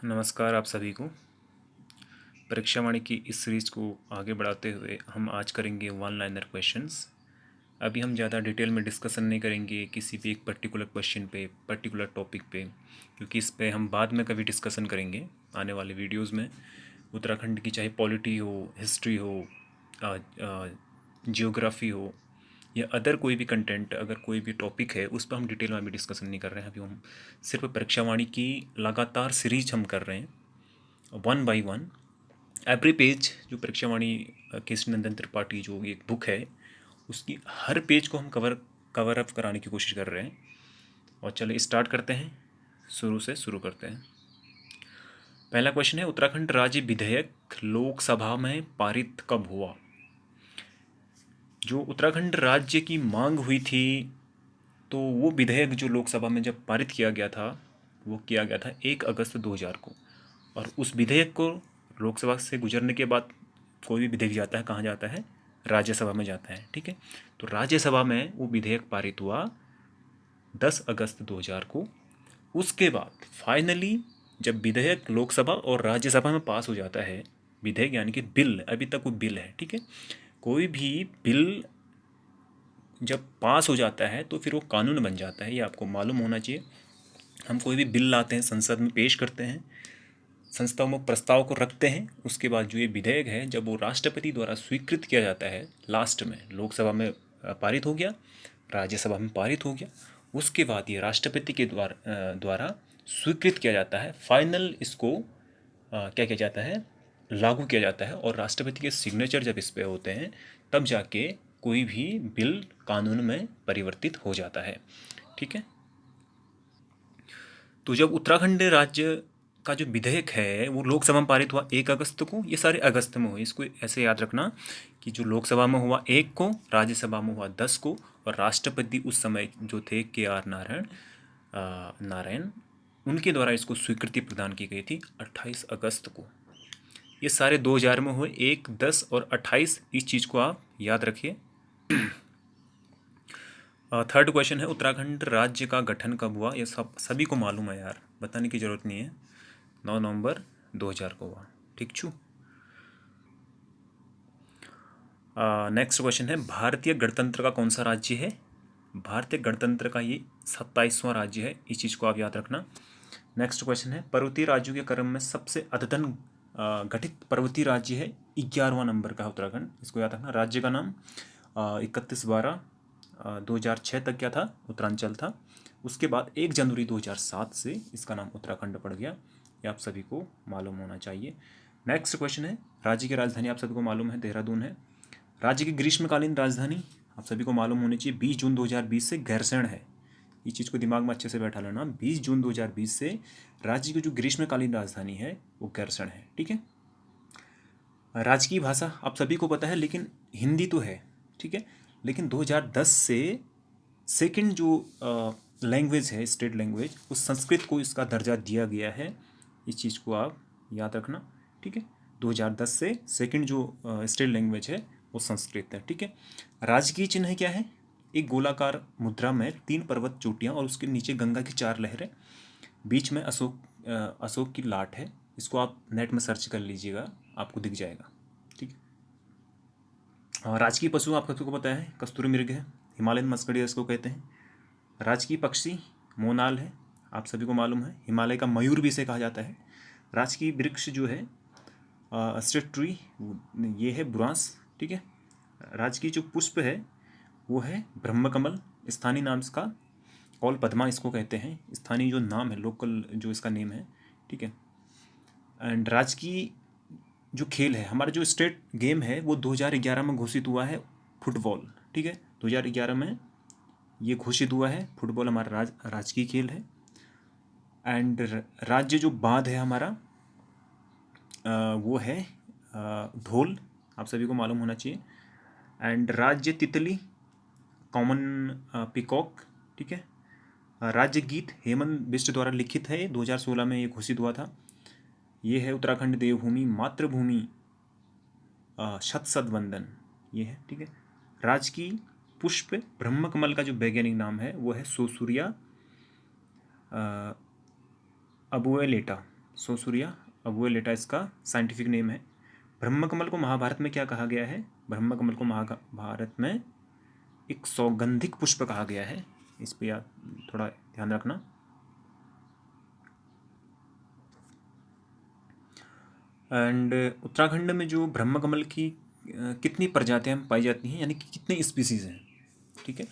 नमस्कार आप सभी को। परीक्षावाणी की इस सीरीज़ को आगे बढ़ाते हुए हम आज करेंगे वन लाइनर क्वेश्चंस। अभी हम ज़्यादा डिटेल में डिस्कशन नहीं करेंगे किसी भी एक पर्टिकुलर क्वेश्चन पे, पर्टिकुलर टॉपिक पे, क्योंकि इस पे हम बाद में कभी डिस्कशन करेंगे आने वाले वीडियोस में। उत्तराखंड की चाहे पॉलिटी हो, हिस्ट्री हो, जियोग्राफी हो या अदर कोई भी कंटेंट, अगर कोई भी टॉपिक है उस पर हम डिटेल में अभी डिस्कशन नहीं कर रहे हैं। अभी हम सिर्फ परीक्षावाणी की लगातार सीरीज हम कर रहे हैं one by one. Every page जो परीक्षावाणी केसरी नंदन त्रिपाठी जो एक बुक है उसकी हर पेज को हम कवर अप कराने की कोशिश कर रहे हैं। और चलिए स्टार्ट करते हैं, शुरू से शुरू करते हैं। पहला क्वेश्चन है, उत्तराखंड राज्य विधेयक लोकसभा में पारित कब हुआ? जो उत्तराखंड राज्य की मांग हुई थी, तो वो विधेयक जो लोकसभा में जब पारित किया गया था वो किया गया था 1 अगस्त 2000 को। और उस विधेयक को लोकसभा से गुजरने के बाद कोई भी विधेयक जाता है, कहाँ जाता है? राज्यसभा में जाता है। ठीक है, तो राज्यसभा में वो विधेयक पारित हुआ 10 अगस्त 2000 को। उसके बाद फाइनली जब विधेयक लोकसभा और राज्यसभा में पास हो जाता है, विधेयक यानी कि बिल, अभी तक वो बिल है। ठीक है, कोई भी बिल जब पास हो जाता है तो फिर वो कानून बन जाता है, ये आपको मालूम होना चाहिए। हम कोई भी बिल लाते हैं, संसद में पेश करते हैं, संस्थाओं में प्रस्ताव को रखते हैं, उसके बाद जो ये विधेयक है जब वो राष्ट्रपति द्वारा स्वीकृत किया जाता है, लास्ट में लोकसभा में पारित हो गया, राज्यसभा में पारित हो गया, उसके बाद ये राष्ट्रपति के द्वारा स्वीकृत किया जाता है। फाइनल इसको क्या किया जाता है? लागू किया जाता है। और राष्ट्रपति के सिग्नेचर जब इस पे होते हैं तब जाके कोई भी बिल कानून में परिवर्तित हो जाता है। ठीक है, तो जब उत्तराखंड राज्य का जो विधेयक है वो लोकसभा में पारित हुआ 1 अगस्त को, ये सारे अगस्त में हुए, इसको ऐसे याद रखना कि जो लोकसभा में हुआ 1 को, राज्यसभा में हुआ 10 को, और राष्ट्रपति उस समय जो थे KR नारायण, उनके द्वारा इसको स्वीकृति प्रदान की गई थी 28 अगस्त को। ये सारे 2000 में हुए, 1, 10 और 28, इस चीज़ को आप याद रखिए। थर्ड क्वेश्चन है, उत्तराखंड राज्य का गठन कब हुआ? ये सभी को मालूम है यार, बताने की ज़रूरत नहीं है। 9 नवंबर 2000 को हुआ। ठीक छू। नेक्स्ट क्वेश्चन है, भारतीय गणतंत्र का कौन सा राज्य है? भारतीय गणतंत्र का ये 27वां राज्य है, इस चीज़ को आप याद रखना। नेक्स्ट क्वेश्चन है, पर्वतीय राज्यों के क्रम में सबसे अद्यतन गठित पर्वतीय राज्य है, 11वां नंबर का है उत्तराखंड, इसको याद रखना। राज्य का नाम 31/12/2006 तक क्या था? उत्तरांचल था। उसके बाद 1 जनवरी 2007 से इसका नाम उत्तराखंड पड़ गया, ये आप सभी को मालूम होना चाहिए। नेक्स्ट क्वेश्चन है, राज्य की राजधानी आप सभी को मालूम है देहरादून है। राज्य की ग्रीष्मकालीन राजधानी आप सभी को मालूम होनी चाहिए, 20 जून 2020 से गैरसैंण है। इस चीज़ को दिमाग में अच्छे से बैठा लेना, 20 जून 2020 से राज्य की जो ग्रीष्मकालीन राजधानी है वो गैरसैंण है। ठीक है, राजकीय भाषा आप सभी को पता है, लेकिन हिंदी तो है। ठीक है, लेकिन 2010 से सेकंड जो लैंग्वेज है, स्टेट लैंग्वेज, उस संस्कृत को इसका दर्जा दिया गया है, इस चीज़ को आप याद रखना। ठीक है, 2010 से सेकंड जो स्टेट लैंग्वेज है वो संस्कृत है। ठीक है, राजकीय चिन्ह क्या है? एक गोलाकार मुद्रा में 3 पर्वत चोटियाँ और उसके नीचे गंगा की 4 लहरें, बीच में अशोक की लाट है। इसको आप नेट में सर्च कर लीजिएगा, आपको दिख जाएगा। ठीक है, राजकीय पशु आप सबको पता है, कस्तूरी मृग है, हिमालयन मस्कड़ी इसको कहते हैं। राजकीय पक्षी मोनाल है, आप सभी को मालूम है, हिमालय का मयूर भी इसे कहा जाता है। राजकीय वृक्ष जो है स्टेट ट्री, ये है बुरांस। ठीक है, राजकीय जो पुष्प है वो है ब्रह्मकमल, स्थानीय नाम इसका कौल पद्मा इसको कहते हैं, स्थानीय जो नाम है, लोकल जो इसका नेम है। ठीक है, एंड राजकीय जो खेल है, हमारा जो स्टेट गेम है वो 2011 में घोषित हुआ है, फुटबॉल। ठीक है, 2011 में ये घोषित हुआ है, फुटबॉल हमारा राजकीय खेल है। एंड राज्य जो बांध है हमारा वो है ढोल, आप सभी को मालूम होना चाहिए। एंड राज्य तितली, कॉमन पिकॉक। ठीक है, राज्य गीत हेमंत बिष्ट द्वारा लिखित है, 2016 में ये घोषित हुआ था। ये है उत्तराखंड देवभूमि मातृभूमि शत वंदन, ये है। ठीक है, राजकीय पुष्प ब्रह्मकमल का जो वैज्ञानिक नाम है वो है सोसूरिया अबुएलेटा। सोसूरिया अबुएलेटा इसका साइंटिफिक नेम है। ब्रह्मकमल को महाभारत में क्या कहा गया है? ब्रह्मकमल को महाभारत में एक सौगंधिक पुष्प कहा गया है। इस पर याद थोड़ा ध्यान रखना। एंड उत्तराखंड में जो ब्रह्मकमल की कितनी प्रजातियां पाई जाती हैं, यानी कि कितने स्पीसीज हैं? ठीक है,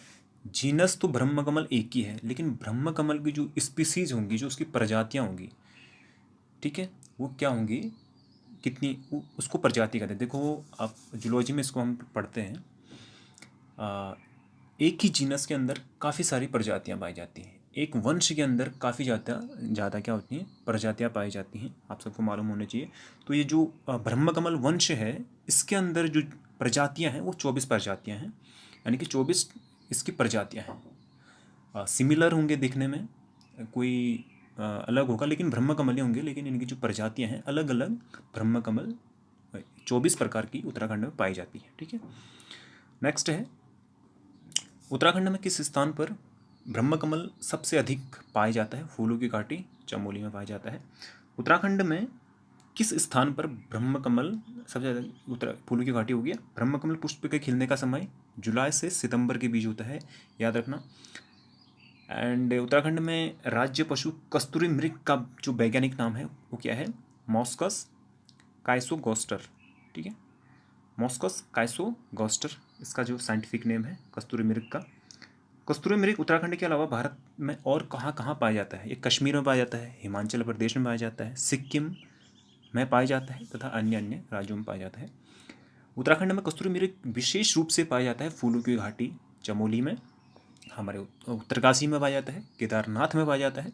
जीनस तो ब्रह्मकमल एक ही है, लेकिन ब्रह्मकमल की जो स्पीसीज होंगी, जो उसकी प्रजातियां होंगी, ठीक है, वो क्या होंगी, कितनी, उसको प्रजाति कहते हैं। देखो आप जूलॉजी में इसको हम पढ़ते हैं, एक ही जीनस के अंदर काफ़ी सारी प्रजातियां पाई जाती हैं। एक वंश के अंदर काफ़ी ज़्यादा क्या होती हैं, प्रजातियां पाई जाती हैं, आप सबको मालूम होना चाहिए। तो ये जो ब्रह्मकमल वंश है, इसके अंदर जो प्रजातियां हैं वो 24 प्रजातियां हैं, यानी कि 24 इसकी प्रजातियां हैं। सिमिलर होंगे दिखने में, कोई अलग होगा, लेकिन ब्रह्मकमल ही होंगे, लेकिन इनकी जो प्रजातियां हैं अलग अलग। ब्रह्मकमल 24 प्रकार की उत्तराखंड में पाई जाती है। ठीक है, नेक्स्ट है, उत्तराखंड में किस स्थान पर ब्रह्मकमल सबसे अधिक पाया जाता है? फूलों की घाटी चमोली में पाया जाता है। उत्तराखंड में किस स्थान पर ब्रह्मकमल सबसे ज़्यादा फूलों की घाटी हो गया? ब्रह्मकमल पुष्प के खिलने का समय जुलाई से सितंबर के बीच होता है, याद रखना। एंड उत्तराखंड में राज्य पशु कस्तूरी मृग का जो वैज्ञानिक नाम है वो क्या है? मॉस्कस काइसोगोस्टर। ठीक है, मॉस्कस काइसोगोस्टर इसका जो साइंटिफिक नेम है कस्तूरी मृग का। कस्तूरी मृग उत्तराखंड के अलावा भारत में और कहाँ कहाँ पाया जाता है? ये कश्मीर में पाया जाता है, हिमाचल प्रदेश में पाया जाता है, सिक्किम में पाया जाता है तथा अन्य अन्य राज्यों में पाया जाता है। उत्तराखंड में कस्तूरी मृग विशेष रूप से पाया जाता है फूलों की घाटी चमोली में, हमारे उत्तरकाशी में पाया जाता है, केदारनाथ में पाया जाता है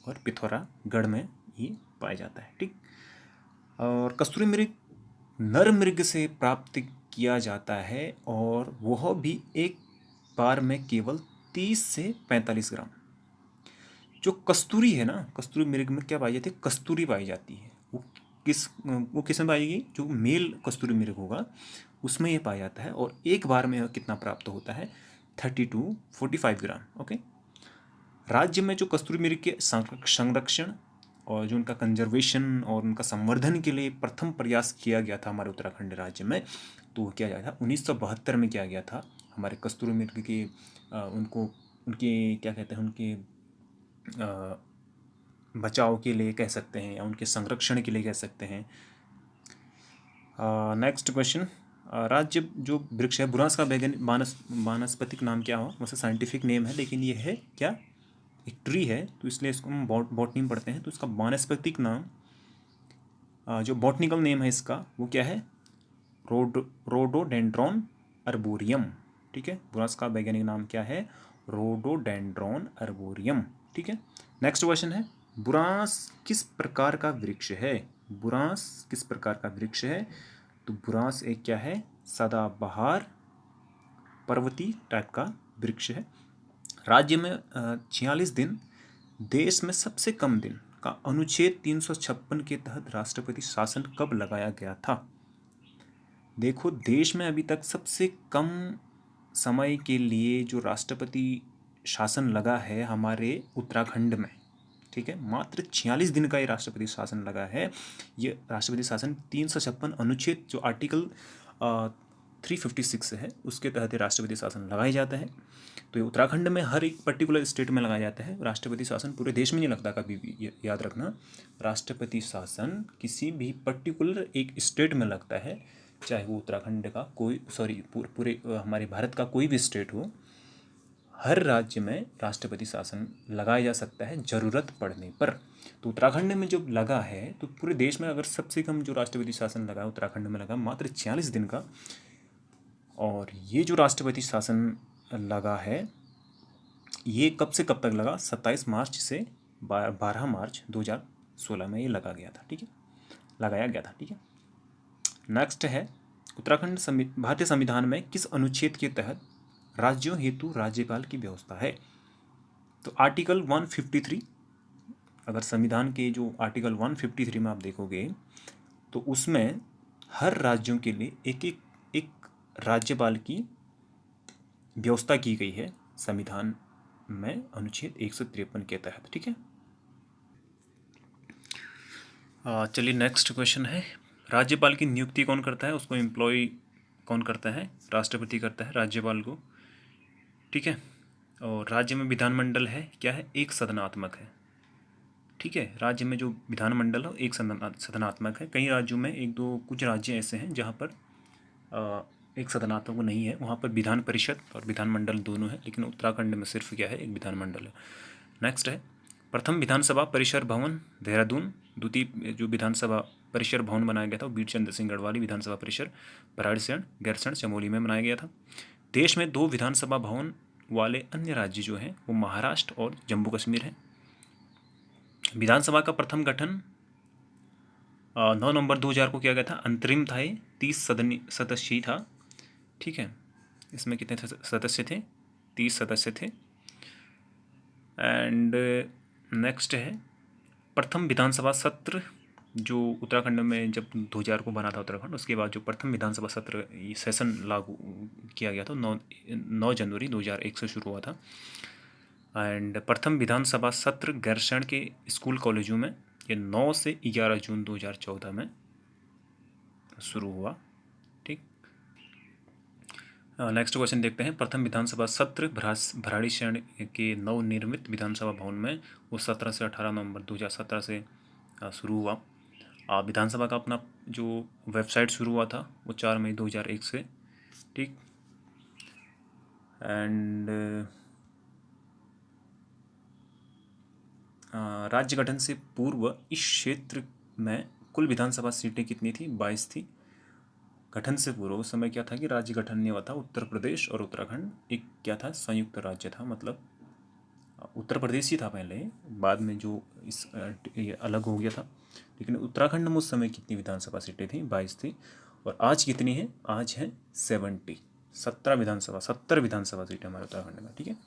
और पिथौरागढ़ में ये पाया जाता है। ठीक, और कस्तूरी मृग नर मृग से प्राप्त किया जाता है और वह भी एक बार में केवल 30 से 45 ग्राम। जो कस्तूरी है ना, कस्तूरी मृग में क्या पाई जाती है? कस्तूरी पाई जाती है। वो किस में पाएगी? जो मेल कस्तूरी मृग होगा उसमें ये पाया जाता है, और एक बार में कितना प्राप्त होता है? 30 to 45 ग्राम। ओके, राज्य में जो कस्तूरी मृग के संरक्षण और जो उनका कंजर्वेशन और उनका संवर्धन के लिए प्रथम प्रयास किया गया था हमारे उत्तराखंड राज्य में, तो क्या गया था? 1972 में किया गया था। हमारे कस्तूरी मृग के उनको उनके क्या कहते हैं, उनके बचाव के लिए कह सकते हैं या उनके संरक्षण के लिए कह सकते हैं। नेक्स्ट क्वेश्चन, राज्य जो वृक्ष है बुरांस का वैज्ञानिक वानस्पतिक नाम क्या हो? वैसे साइंटिफिक नेम है, लेकिन ये है क्या? एक ट्री है, तो इसलिए इसको हम बॉटनी में पढ़ते हैं। तो इसका वानस्पतिक नाम, जो बॉटनिकल नेम है इसका, वो क्या है? Rhododendron arboreum. ठीक है, बुरांस का वैज्ञानिक नाम क्या है? Rhododendron arboreum. ठीक है, नेक्स्ट क्वेश्चन है, बुरांस किस प्रकार का वृक्ष है? बुरांस किस प्रकार का वृक्ष है? तो बुरांस एक क्या है? सदाबहार पर्वतीय टाइप का वृक्ष है। राज्य में 46 दिन, देश में सबसे कम दिन का अनुच्छेद 356 के तहत राष्ट्रपति शासन कब लगाया गया था? देखो, देश में अभी तक सबसे कम समय के लिए जो राष्ट्रपति शासन लगा है हमारे उत्तराखंड में, ठीक है, मात्र 46 दिन का ये राष्ट्रपति शासन लगा है। ये राष्ट्रपति शासन 356 अनुच्छेद जो आर्टिकल 356 है उसके तहत राष्ट्रपति शासन लगाया जाता है। तो ये उत्तराखंड में हर एक पर्टिकुलर स्टेट में लगाया जाता है। राष्ट्रपति शासन पूरे देश में नहीं लगता कभी भी, याद रखना। राष्ट्रपति शासन किसी भी पर्टिकुलर एक स्टेट में लगता है, चाहे वो उत्तराखंड का कोई पूरे हमारे भारत का कोई भी स्टेट हो। हर राज्य में राष्ट्रपति शासन लगाया जा सकता है ज़रूरत पड़ने पर। तो उत्तराखंड में जो लगा है, तो पूरे देश में अगर सबसे कम जो राष्ट्रपति शासन लगा उत्तराखंड में लगा मात्र 46 दिन का। और ये जो राष्ट्रपति शासन लगा है ये कब से कब तक लगा? 27 मार्च से 12 मार्च 2016 में ये लगा गया था। ठीक है, लगाया गया था। ठीक है, नेक्स्ट है, उत्तराखंड भारतीय संविधान में किस अनुच्छेद के तहत राज्यों हेतु राज्यपाल की व्यवस्था है? तो आर्टिकल 153, अगर संविधान के जो आर्टिकल 153 में आप देखोगे तो उसमें हर राज्यों के लिए एक राज्यपाल की व्यवस्था की गई है संविधान में अनुच्छेद 153 के तहत। ठीक है, चलिए नेक्स्ट क्वेश्चन है, राज्यपाल की नियुक्ति कौन करता है, उसको एम्प्लॉय कौन करता है, राष्ट्रपति करता है राज्यपाल को, ठीक है। और राज्य में विधानमंडल है क्या है, एक सदनात्मक है, ठीक है। राज्य में जो विधानमंडल है एक सदनात्मक है। कई राज्यों में एक दो कुछ राज्य ऐसे हैं जहाँ पर एक सदनात्मक नहीं है, वहाँ पर विधान परिषद और विधानमंडल दोनों है, लेकिन उत्तराखंड में सिर्फ क्या है, एक विधानमंडल है। नेक्स्ट है, प्रथम विधानसभा परिसर भवन देहरादून, द्वितीय जो विधानसभा परिसर भवन बनाया गया था वो वीर चंद्र सिंह गढ़वाली विधानसभा परिसर भराड़ीसैंण गैरसैंण चमोली में बनाया गया था। देश में 2 विधानसभा भवन वाले अन्य राज्य जो हैं वो महाराष्ट्र और जम्मू कश्मीर हैं। विधानसभा का प्रथम गठन 9 नवंबर 2000 को किया गया था। अंतरिम था ये, 30 सदस्यीय था, ठीक है। इसमें कितने सदस्य थे, 30 सदस्य थे। एंड नेक्स्ट है, प्रथम विधानसभा सत्र जो उत्तराखंड में जब 2000 को बना था उत्तराखंड, उसके बाद जो प्रथम विधानसभा सत्र सेशन लागू किया गया था 9 जनवरी 2001 से शुरू हुआ था। एंड प्रथम विधानसभा सत्र गैरसैंण के स्कूल कॉलेजों में ये 9 से 11 जून 2014 में शुरू हुआ, ठीक। नेक्स्ट क्वेश्चन देखते हैं, प्रथम विधानसभा सत्र भराड़ीसैंण के नवनिर्मित विधानसभा भवन में वो 17 से 18 नवंबर 2017 से शुरू हुआ। विधानसभा का अपना जो वेबसाइट शुरू हुआ था वो 4 मई 2001 से, ठीक। एंड राज्य गठन से पूर्व इस क्षेत्र में कुल विधानसभा सीटें कितनी थी, 22 थी। गठन से पूर्व उस समय क्या था कि राज्य गठन नहीं हुआ था, उत्तर प्रदेश और उत्तराखंड एक क्या था, संयुक्त राज्य था, मतलब उत्तर प्रदेश ही था पहले, बाद में जो ये अलग हो गया था। लेकिन उत्तराखंड में उस समय कितनी विधानसभा सीटें थी, 22 थी। और आज कितनी है, आज है 70 विधानसभा सीटें हमारे उत्तराखंड में, ठीक है।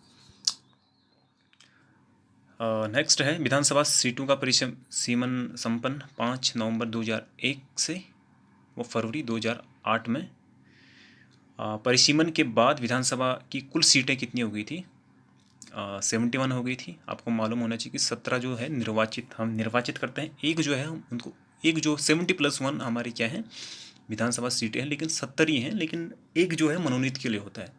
नेक्स्ट है, विधानसभा सीटों का परिसीमन संपन्न 5 नवंबर 2001 से वो फरवरी 2008 में। परिसीमन के बाद विधानसभा की कुल सीटें कितनी हो गई थी, 71 हो गई थी। आपको मालूम होना चाहिए कि 17 जो है हम निर्वाचित करते हैं, एक जो है हम उनको, एक जो 70+1 हमारी क्या है विधानसभा सीटें हैं, लेकिन 70 ही हैं, लेकिन एक जो है मनोनीत के लिए होता है,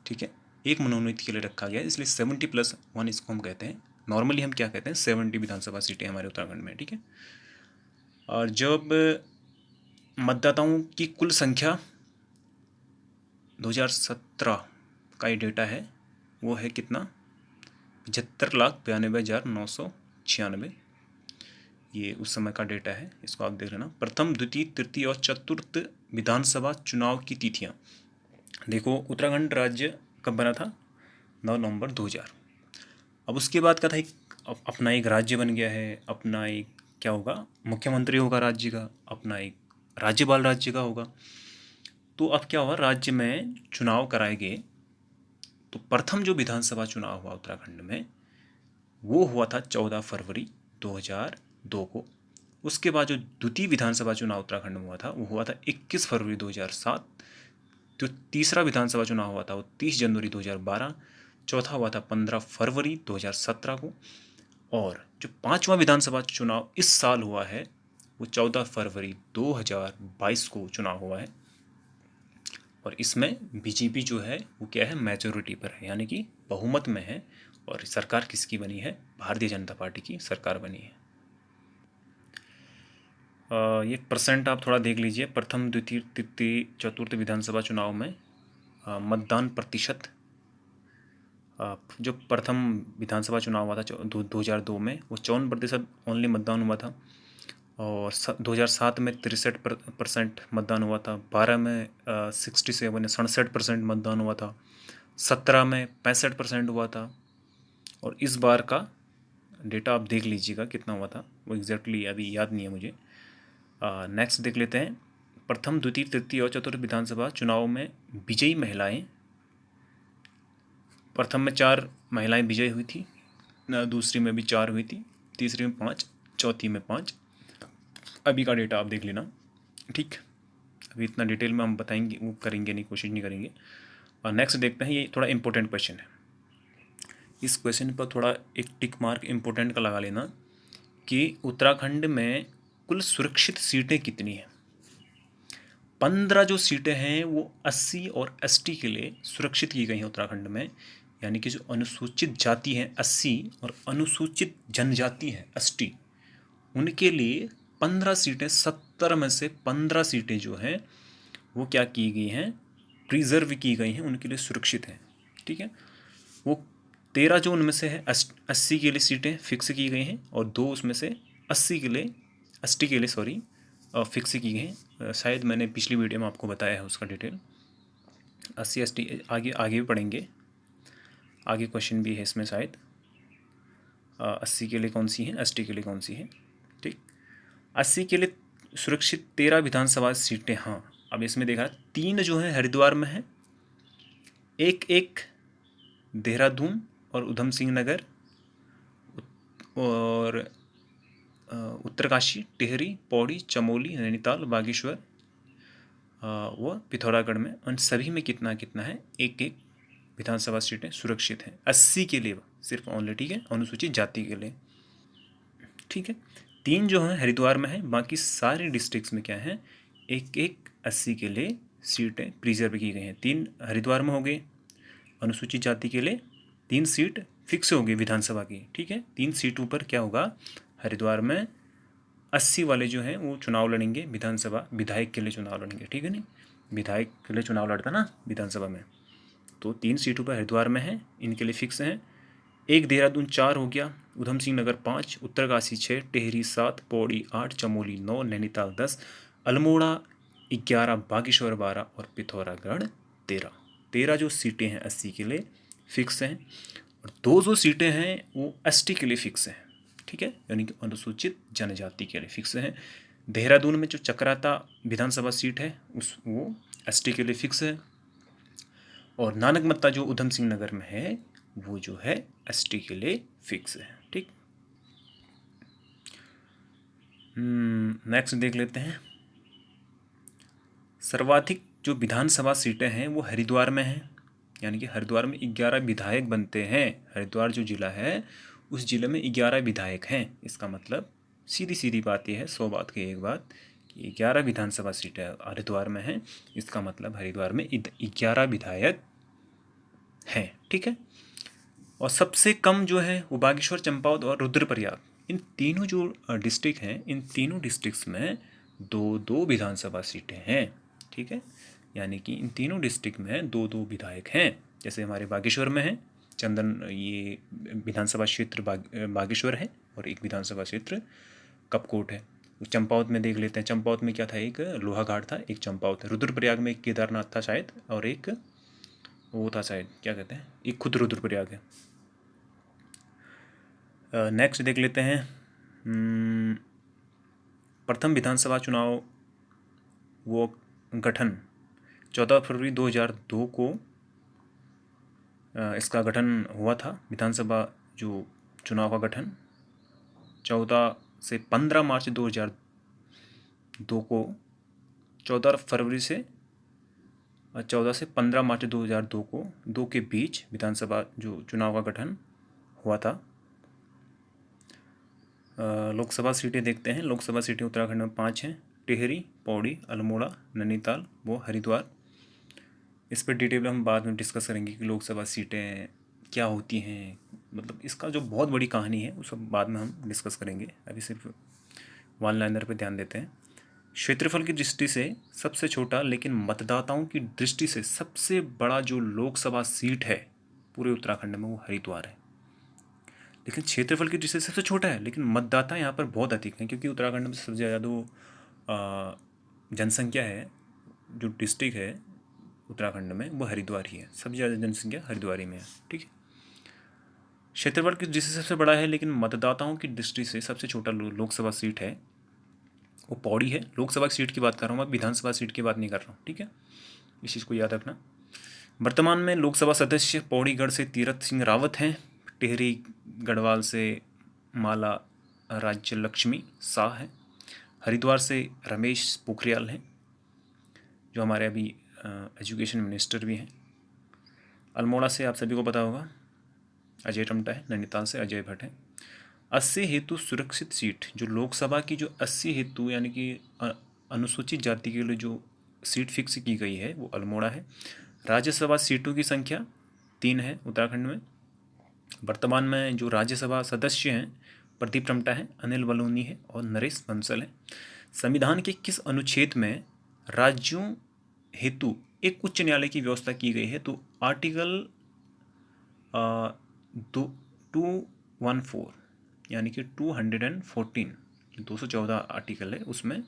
ठीक है। एक मनोनीत के लिए रखा गया है, इसलिए 70+1 इसको हम कहते हैं। नॉर्मली हम क्या कहते हैं, 70 विधानसभा सीटें हमारे उत्तराखंड में, ठीक है। और जब मतदाताओं की कुल संख्या 2017 का ये डेटा है, वो है कितना, 75,92,996। ये उस समय का डेटा है, इसको आप देख लेना। प्रथम द्वितीय तृतीय और चतुर्थ विधानसभा चुनाव की तिथियाँ देखो, उत्तराखंड राज्य कब बना था, 9 नवंबर 2000। अब उसके बाद का था अपना एक राज्य बन गया है, अपना एक क्या होगा, मुख्यमंत्री होगा राज्य का, अपना एक राज्यपाल राज्य का होगा। तो अब क्या हुआ, राज्य में चुनाव कराए गए। तो प्रथम जो विधानसभा चुनाव हुआ उत्तराखंड में वो हुआ था 14 फरवरी 2002 को। उसके बाद जो द्वितीय विधानसभा चुनाव उत्तराखंड में हुआ था वो हुआ था 21 फरवरी 2007। जो तीसरा विधानसभा चुनाव हुआ था वो 30 जनवरी 2012। चौथा हुआ था 15 फरवरी 2017 को। और जो पांचवा विधानसभा चुनाव इस साल हुआ है वो 14 फरवरी 2022 को चुनाव हुआ है। और इसमें बीजेपी जो है वो क्या है, मेजोरिटी पर है, यानी कि बहुमत में है। और सरकार किसकी बनी है, भारतीय जनता पार्टी की सरकार बनी है। ये परसेंट आप थोड़ा देख लीजिए, प्रथम द्वितीय तृतीय चतुर्थ विधानसभा चुनाव में मतदान प्रतिशत, जो प्रथम विधानसभा चुनाव हुआ था 2002 में वो 54% ओनली मतदान हुआ था। और 2007 में 63% मतदान हुआ था। 12 में 67% मतदान हुआ था। 17 में 65% हुआ था। और इस बार का डेटा आप देख लीजिएगा कितना हुआ था, वो एग्जैक्टली अभी याद नहीं है मुझे। नेक्स्ट देख लेते हैं, प्रथम द्वितीय तृतीय और चतुर्थ विधानसभा चुनाव में विजयी महिलाएं, प्रथम में 4 महिलाएं विजयी हुई थी, दूसरी में भी 4 हुई थी, तीसरी में 5, चौथी में 5। अभी का डेटा आप देख लेना, ठीक। अभी इतना डिटेल में हम बताएंगे वो करेंगे नहीं, कोशिश नहीं करेंगे। और नेक्स्ट देखते हैं, ये थोड़ा इंपॉर्टेंट क्वेश्चन है। इस क्वेश्चन पर थोड़ा एक टिक मार्क इम्पोर्टेंट का लगा लेना कि उत्तराखंड में कुल सुरक्षित सीटें कितनी हैं? 15 जो सीटें हैं वो SC और ST के लिए सुरक्षित की गई हैं उत्तराखंड में, यानी कि जो अनुसूचित जाति हैं SC और अनुसूचित जनजाति हैं ST, उनके लिए 15 सीटें, 70 में से 15 सीटें जो हैं वो क्या की गई हैं, प्रिजर्व की गई हैं, उनके लिए सुरक्षित हैं। ठीक है, वो 13 जो उनमें से है 80 के लिए सीटें फिक्स की गई हैं और 2 उसमें से 80 के लिए, ST के लिए सॉरी, फिक्स की गई हैं। शायद मैंने पिछली वीडियो में आपको बताया है उसका डिटेल। 80 ST आगे आगे भी पढ़ेंगे, आगे क्वेश्चन भी है इसमें शायद। 80 के लिए कौन सी है, ST के लिए कौन सी है। ठीक, 80 के लिए सुरक्षित 13 विधानसभा सीटें। हाँ, अब इसमें देखा 3 जो हैं हरिद्वार में हैं, एक देहरादून और उधम सिंह नगर और उत्तरकाशी, टिहरी, पौड़ी, चमोली, नैनीताल, बागेश्वर व पिथौरागढ़ में। उन सभी में कितना कितना है, एक विधानसभा सीटें सुरक्षित हैं 80 के लिए सिर्फ ओनली। ठीक है, अनुसूचित जाति के लिए। ठीक है, 3 जो हैं हरिद्वार में हैं, बाकी सारे डिस्ट्रिक्ट्स में क्या है, एक 80 के लिए सीटें प्रिजर्व की गई हैं। 3 हरिद्वार में हो गए अनुसूचित जाति के लिए, 3 सीट फिक्स हो गई विधानसभा की। ठीक है, 3 सीटों पर क्या होगा, हरिद्वार में 80 वाले जो हैं वो चुनाव लड़ेंगे विधानसभा, विधायक के लिए चुनाव लड़ेंगे। ठीक है, नहीं विधायक के लिए चुनाव लड़ता ना विधानसभा में, तो 3 सीटों पर हरिद्वार में है, इनके लिए फिक्स हैं। एक देहरादून 4 हो गया, उधम सिंह नगर 5, उत्तरकाशी 6, टिहरी 7, पौड़ी 8, चमोली 9, नैनीताल 10, अल्मोड़ा 11, बागेश्वर 12 और पिथौरागढ़ 13 जो सीटें हैं 80 के लिए फिक्स हैं, और 2 जो सीटें हैं वो ST के लिए फिक्स हैं। ठीक है, यानी कि अनुसूचित जनजाति के लिए फिक्स हैं। देहरादून में जो चक्राता विधानसभा सीट है वो ST के लिए फिक्स है, और नानकमत्ता जो उधम सिंह नगर में है वो जो है ST के लिए फिक्स है। ठीक, नेक्स्ट देख लेते हैं। सर्वाधिक जो विधानसभा सीटें हैं वो हरिद्वार में हैं, यानी कि हरिद्वार में 11 विधायक बनते हैं। हरिद्वार जो जिला है उस जिले में 11 विधायक हैं। इसका मतलब सीधी सीधी बात यह है, 100 बात की एक बात, कि 11 विधानसभा सीटें हरिद्वार में हैं। इसका मतलब हरिद्वार में 11 विधायक हैं। ठीक है, और सबसे कम जो है वो बागेश्वर, चंपावत और रुद्रप्रयाग, इन तीनों जो डिस्ट्रिक्ट हैं, इन तीनों डिस्ट्रिक्ट्स में 2-2 विधानसभा सीटें हैं। ठीक है, यानी कि इन तीनों डिस्ट्रिक्ट में 2-2 विधायक हैं। जैसे हमारे बागेश्वर में है चंदन, ये विधानसभा क्षेत्र बागेश्वर है और एक विधानसभा क्षेत्र कपकोट है। चंपावत में देख लेते हैं, चंपावत में क्या था, एक लोहाघाट था, एक चंपावत है। रुद्रप्रयाग में एक केदारनाथ था शायद, और एक वो था शायद, क्या कहते हैं, एक खुद रुद्रप्रयाग है। नेक्स्ट देख लेते हैं, प्रथम विधानसभा चुनाव वो गठन 14 फरवरी 2002 को इसका गठन हुआ था। विधानसभा जो चुनाव का गठन 14 से 15 मार्च 2002 को, 14 फरवरी से 14 से 15 मार्च 2002 को, 2 के बीच विधानसभा जो चुनाव का गठन हुआ था। लोकसभा सीटें देखते हैं। लोकसभा सीटें उत्तराखंड में 5 हैं, टिहरी, पौड़ी, अल्मोड़ा, नैनीताल वो हरिद्वार। इस पर डिटेल हम बाद में डिस्कस करेंगे कि लोकसभा सीटें क्या होती हैं, मतलब इसका जो बहुत बड़ी कहानी है वो सब बाद में हम डिस्कस करेंगे। अभी सिर्फ वन लाइनर पर ध्यान देते हैं। क्षेत्रफल की दृष्टि से सबसे छोटा लेकिन मतदाताओं की दृष्टि से सबसे बड़ा जो लोकसभा सीट है पूरे उत्तराखंड में वो हरिद्वार है। लेकिन क्षेत्रफल की दृष्टि से सबसे छोटा है, लेकिन मतदाता यहाँ पर बहुत अधिक हैं, क्योंकि उत्तराखंड में सबसे ज़्यादा जनसंख्या है, जो डिस्ट्रिक्ट है उत्तराखंड में वो हरिद्वार ही है, सबसे ज़्यादा जनसंख्या हरिद्वार ही में है। ठीक है, क्षेत्रफल की दृष्टि से सबसे बड़ा है, लेकिन मतदाताओं की दृष्टि से सबसे छोटा लोकसभा सीट है वो पौड़ी है। लोकसभा सीट की बात कर रहा हूँ, मैं विधानसभा सीट की बात नहीं कर रहा हूँ। ठीक है, इस चीज़ को याद रखना। वर्तमान में लोकसभा सदस्य पौड़ीगढ़ से तीरथ सिंह रावत हैं, टिहरी गढ़वाल से माला राज्य लक्ष्मी शाह हैं, हरिद्वार से रमेश पोखरियाल हैं जो हमारे अभी एजुकेशन मिनिस्टर भी हैं, अल्मोड़ा से आप सभी को पता होगा अजय टम्टा है, नैनीताल से अजय भट्ट है, 80 हेतु सुरक्षित सीट, जो लोकसभा की जो 80 हेतु यानी कि अनुसूचित जाति के लिए जो सीट फिक्स की गई है वो अल्मोड़ा है। राज्यसभा सीटों की संख्या 3 है उत्तराखंड में। वर्तमान में जो राज्यसभा सदस्य हैं प्रदीप टमटा है, अनिल बलूनी है और नरेश बंसल है। संविधान के किस अनुच्छेद में राज्यों हेतु एक उच्च न्यायालय की व्यवस्था की गई है? तो आर्टिकल 214 यानी कि 214 214 आर्टिकल है, उसमें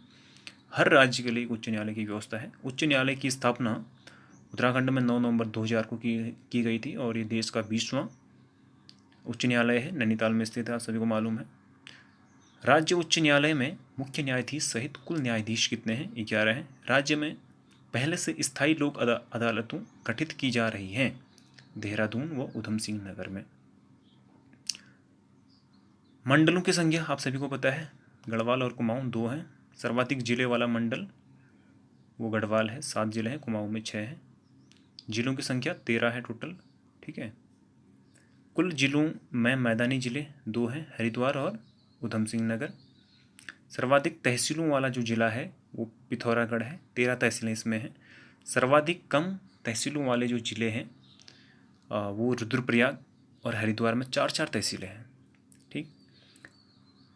हर राज्य के लिए उच्च न्यायालय की व्यवस्था है। उच्च न्यायालय की स्थापना उत्तराखंड में 9 नवंबर 2000 को की गई थी और ये देश का 20वां उच्च न्यायालय है, नैनीताल में स्थित है, आप सभी को मालूम है। राज्य उच्च न्यायालय में मुख्य न्यायाधीश सहित कुल न्यायाधीश कितने हैं? 11 हैं। राज्य में पहले से स्थायी लोक अदालतों गठित की जा रही हैं, देहरादून व उधम सिंह नगर में। मंडलों की संख्या आप सभी को पता है, गढ़वाल और कुमाऊं 2 हैं। सर्वाधिक जिले वाला मंडल वो गढ़वाल है, 7 जिले हैं, कुमाऊं में 6 हैं। जिलों की संख्या 13 है टोटल, ठीक है। कुल जिलों में मैदानी जिले 2 हैं, हरिद्वार और उधम सिंह नगर। सर्वाधिक तहसीलों वाला जो जिला है वो पिथौरागढ़ है, 13 तहसीलें इसमें हैं। सर्वाधिक कम तहसीलों वाले जो जिले हैं वो रुद्रप्रयाग और हरिद्वार में 4-4 तहसीलें हैं, ठीक।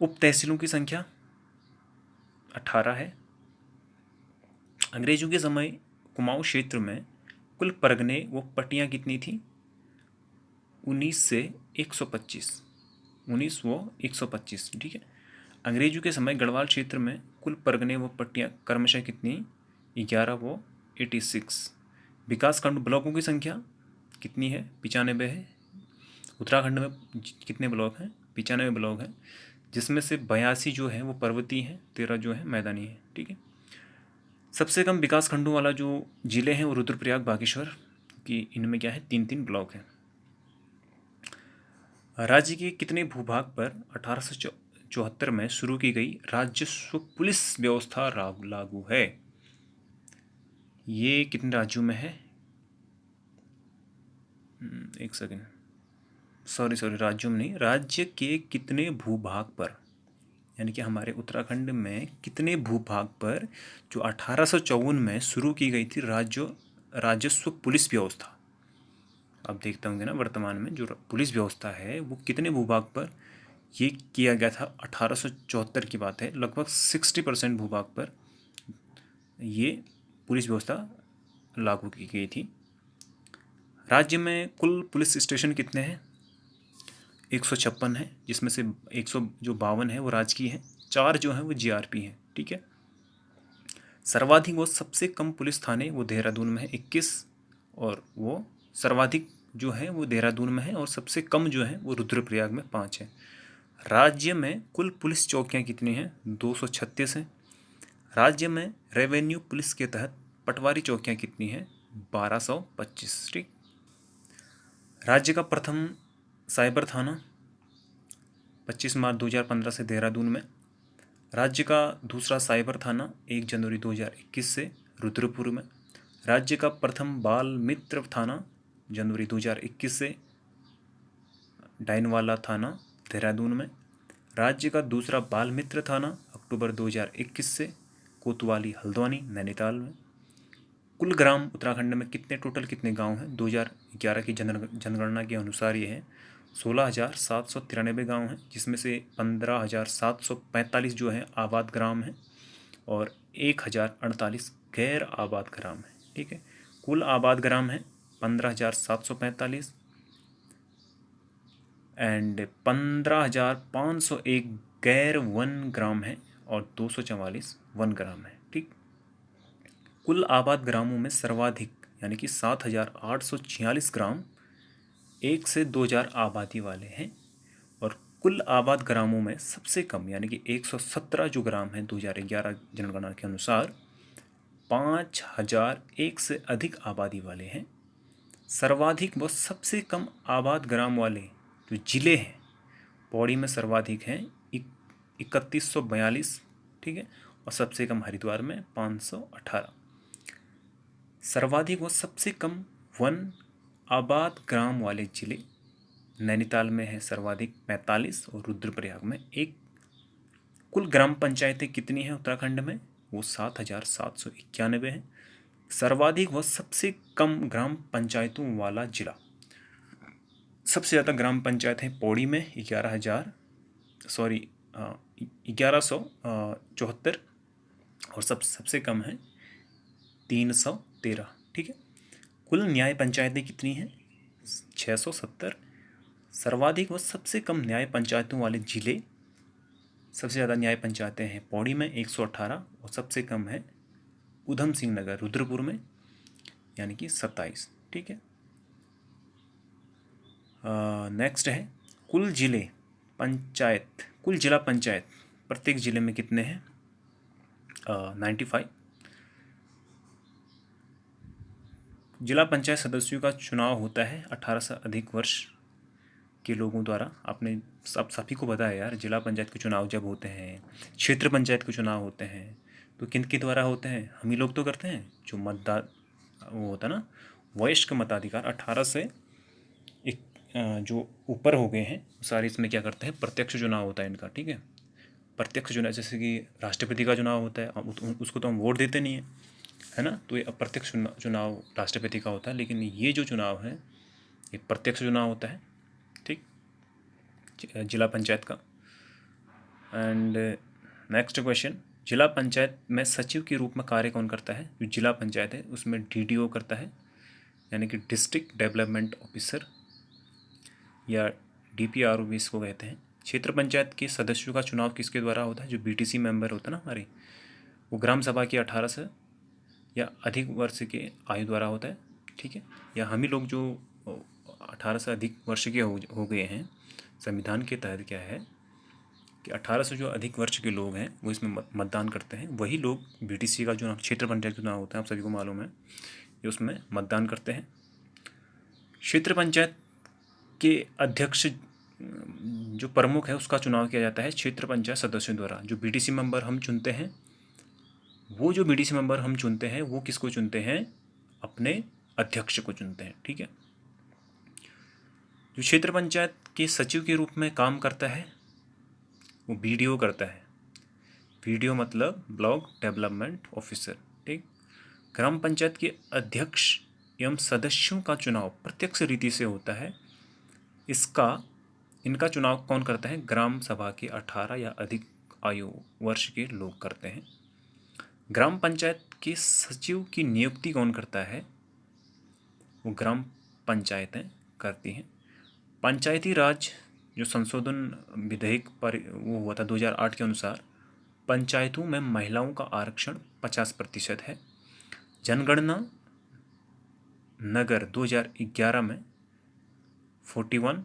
उप तहसीलों की संख्या 18 है। अंग्रेजों के समय कुमाऊं क्षेत्र में कुल परगने व पट्टियाँ कितनी थी? 19 से 125, 19 व 125, ठीक है। अंग्रेजों के समय गढ़वाल क्षेत्र में कुल परगने व पट्टियाँ क्रमशः कितनी? 11 व 86। विकासखंड ब्लॉकों की संख्या कितनी है? 95 है। उत्तराखंड में कितने ब्लॉक हैं? 95 ब्लॉक हैं, जिसमें से 82 जो है वो पर्वतीय हैं, 13 जो है मैदानी है, ठीक है। सबसे कम विकासखंडों वाला जो जिले हैं वो रुद्रप्रयाग, बागेश्वर, कि इनमें क्या है? 3-3 ब्लॉक हैं। राज्य के कितने भूभाग पर 1874 में शुरू की गई राजस्व पुलिस व्यवस्था लागू है? ये कितने राज्यों में है? एक सेकेंड, सॉरी राज्यों में नहीं, राज्य के कितने भूभाग पर, यानी कि हमारे उत्तराखंड में कितने भूभाग पर जो 1854 में शुरू की गई थी राजस्व पुलिस व्यवस्था, आप देखते होंगे ना वर्तमान में जो पुलिस व्यवस्था है वो कितने भूभाग पर ये किया गया था? 1874 की बात है। लगभग 60% भूभाग पर ये पुलिस व्यवस्था लागू की गई थी। राज्य में कुल पुलिस स्टेशन कितने हैं? 156 है, जिसमें से 152 है वो राजकीय है, 4 जो हैं वो जीआरपी हैं, ठीक है। सर्वाधिक व सबसे कम पुलिस थाने वो देहरादून में है 21, और वो सर्वाधिक जो है वो देहरादून में है और सबसे कम जो है वो रुद्रप्रयाग में 5 है। राज्य में कुल पुलिस चौकियाँ कितनी हैं? 236 हैं। राज्य में रेवेन्यू पुलिस के तहत पटवारी चौकियाँ कितनी हैं? 1225, ठीक। राज्य का प्रथम साइबर थाना 25 मार्च 2015 से देहरादून में। राज्य का दूसरा साइबर थाना 1 जनवरी 2021 से रुद्रपुर में। राज्य का प्रथम बाल मित्र थाना जनवरी 2021 से डाइनवाला थाना देहरादून में। राज्य का दूसरा बाल मित्र थाना अक्टूबर 2021 से कोतवाली हल्द्वानी नैनीताल में। कुल ग्राम उत्तराखंड में कितने गांव हैं? 2011 की जनगणना के अनुसार ये है 16,793 गांव हैं, जिसमें से 15,745 जो है आबाद ग्राम हैं और 1,048 गैर आबाद ग्राम हैं, ठीक है। कुल आबाद ग्राम है 15,745 एंड 15,501 गैर वन ग्राम है और 244 वन ग्राम है, ठीक। कुल आबाद ग्रामों में सर्वाधिक यानी कि 7,846 ग्राम 1 से 2,000 आबादी वाले हैं, और कुल आबाद ग्रामों में सबसे कम यानी कि 117 जो ग्राम है 2011 जनगणना के अनुसार 5,001 से अधिक आबादी वाले हैं। सर्वाधिक व सबसे कम आबाद ग्राम वाले जो जिले हैं पौड़ी में सर्वाधिक हैं 3142, ठीक है, और सबसे कम हरिद्वार में 518। सर्वाधिक व सबसे कम वन आबाद ग्राम वाले जिले नैनीताल में है सर्वाधिक 45 और रुद्रप्रयाग में 1। कुल ग्राम पंचायतें कितनी हैं उत्तराखंड में? वो 7,791 है। सर्वाधिक व सबसे कम ग्राम पंचायतों वाला जिला, सबसे ज़्यादा ग्राम पंचायत है पौड़ी में 1174, और सबसे कम है 313। ठीक है। कुल न्याय पंचायतें कितनी हैं? 670। सर्वाधिक व सबसे कम न्याय पंचायतों वाले जिले, सबसे ज़्यादा न्याय पंचायतें हैं पौड़ी में 118 और सबसे कम है उधम सिंह नगर रुद्रपुर में, यानी कि 27। ठीक है। नेक्स्ट है कुल जिला पंचायत प्रत्येक जिले में कितने हैं? 95। जिला पंचायत सदस्यों का चुनाव होता है 18 से अधिक वर्ष के लोगों द्वारा। आपने सभी को पता है यार, जिला पंचायत के चुनाव जब होते हैं, क्षेत्र पंचायत के चुनाव होते हैं, तो किन के द्वारा होते हैं? हम ही लोग तो करते हैं। जो मतदान वो होता है ना, वयस्क मताधिकार 18 से जो ऊपर हो गए हैं सारे, इसमें क्या करते हैं? प्रत्यक्ष चुनाव होता है इनका। ठीक है। प्रत्यक्ष चुनाव जैसे कि राष्ट्रपति का चुनाव होता है, उसको तो हम वोट देते नहीं है ना, तो ये अप्रत्यक्ष चुनाव राष्ट्रपति का होता है। लेकिन ये जो चुनाव है ये प्रत्यक्ष चुनाव होता है। ठीक, जिला पंचायत का। एंड नेक्स्ट क्वेश्चन, जिला पंचायत में सचिव के रूप में कार्य कौन करता है? जो जिला पंचायत है उसमें DDO करता है, यानी कि डिस्ट्रिक्ट डेवलपमेंट ऑफिसर, या DPRO भी इसको कहते हैं। क्षेत्र पंचायत के सदस्यों का चुनाव किसके द्वारा होता है? जो BTC मेंबर होता है ना हमारे, वो ग्राम सभा के 18 से या अधिक वर्ष के आयु द्वारा होता है। ठीक है। या हम ही लोग जो 18 से अधिक वर्ष के हो गए हैं, संविधान के तहत क्या है कि 18 से जो अधिक वर्ष के लोग हैं वो इसमें मतदान करते हैं। वही लोग BTC का जो क्षेत्र पंचायत चुनाव होता है, आप सभी को मालूम है, ये उसमें मतदान करते हैं। क्षेत्र पंचायत के अध्यक्ष जो प्रमुख है उसका चुनाव किया जाता है क्षेत्र पंचायत सदस्यों द्वारा। जो BTC मेंबर हम चुनते हैं, वो जो BTC मेंबर हम चुनते हैं वो किसको चुनते हैं? अपने अध्यक्ष को चुनते हैं। ठीक है। जो क्षेत्र पंचायत के सचिव के रूप में काम करता है वो BDO करता है। BDO मतलब ब्लॉक डेवलपमेंट ऑफिसर। ठीक। ग्राम पंचायत के अध्यक्ष एवं सदस्यों का चुनाव प्रत्यक्ष रीति से होता है। इनका चुनाव कौन करता है? ग्राम सभा के 18 या अधिक आयु वर्ष के लोग करते हैं। ग्राम पंचायत के सचिव की नियुक्ति कौन करता है? वो ग्राम पंचायतें करती हैं। पंचायती राज जो संशोधन विधेयक पर वो हुआ था 2008 के अनुसार, पंचायतों में महिलाओं का आरक्षण 50% है। जनगणना नगर 2011 में 41,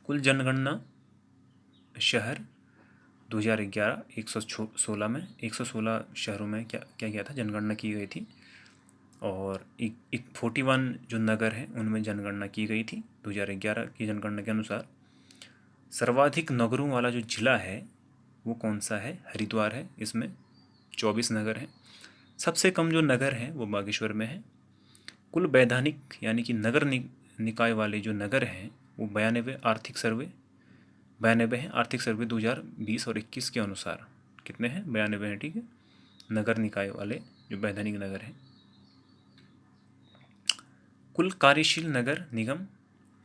कुल जनगणना शहर 2011 116 में 116 शहरों में क्या गया था, जनगणना की गई थी। और 41 जो नगर हैं उनमें जनगणना की गई थी 2011 की जनगणना के अनुसार। सर्वाधिक नगरों वाला जो जिला है वो कौन सा है? हरिद्वार है। इसमें 24 नगर हैं। सबसे कम जो नगर हैं वो बागेश्वर में है। कुल वैधानिक यानी कि नगर निकाय वाले जो नगर हैं वो 92 आर्थिक सर्वे 92 हैं। आर्थिक सर्वे 2020 और 21 के अनुसार कितने हैं? 92 हैं। ठीक है। नगर निकाय वाले जो वैधानिक नगर हैं। कुल कार्यशील नगर निगम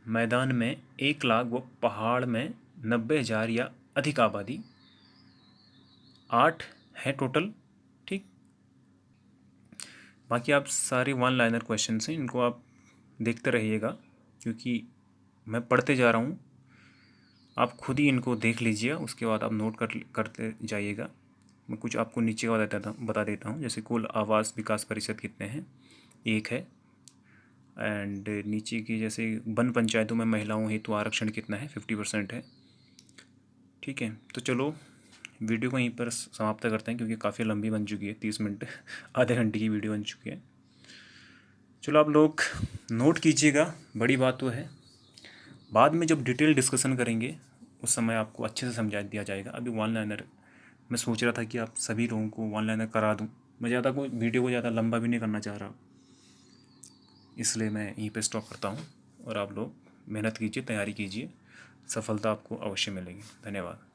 मैदान में 1 लाख व पहाड़ में 90,000 या अधिक आबादी 8 है टोटल। ठीक। बाकी आप सारे 1 लाइनर क्वेश्चन हैं, इनको आप देखते रहिएगा क्योंकि मैं पढ़ते जा रहा हूँ। आप खुद ही इनको देख लीजिए, उसके बाद आप नोट करते जाइएगा। मैं कुछ आपको नीचे का बता देता हूँ। जैसे कुल आवास विकास परिषद कितने हैं? 1 है। एंड नीचे की जैसे वन पंचायतों में महिलाओं हेतु आरक्षण कितना है? 50% है। ठीक है। तो चलो वीडियो को यहीं पर समाप्त करते हैं क्योंकि काफ़ी लंबी बन चुकी है, 30 मिनट आधे घंटे की वीडियो बन चुकी है। चलो आप लोग नोट कीजिएगा, बड़ी बात तो है। बाद में जब डिटेल डिस्कशन करेंगे उस समय आपको अच्छे से समझा दिया जाएगा। अभी 1 लाइनर मैं सोच रहा था कि आप सभी लोगों को 1 लाइनर करा दूं। मैं ज़्यादा कोई वीडियो को ज़्यादा लंबा भी नहीं करना चाह रहा, इसलिए मैं यहीं पे स्टॉप करता हूं और आप लोग मेहनत कीजिए, तैयारी कीजिए, सफलता आपको अवश्य मिलेगी। धन्यवाद।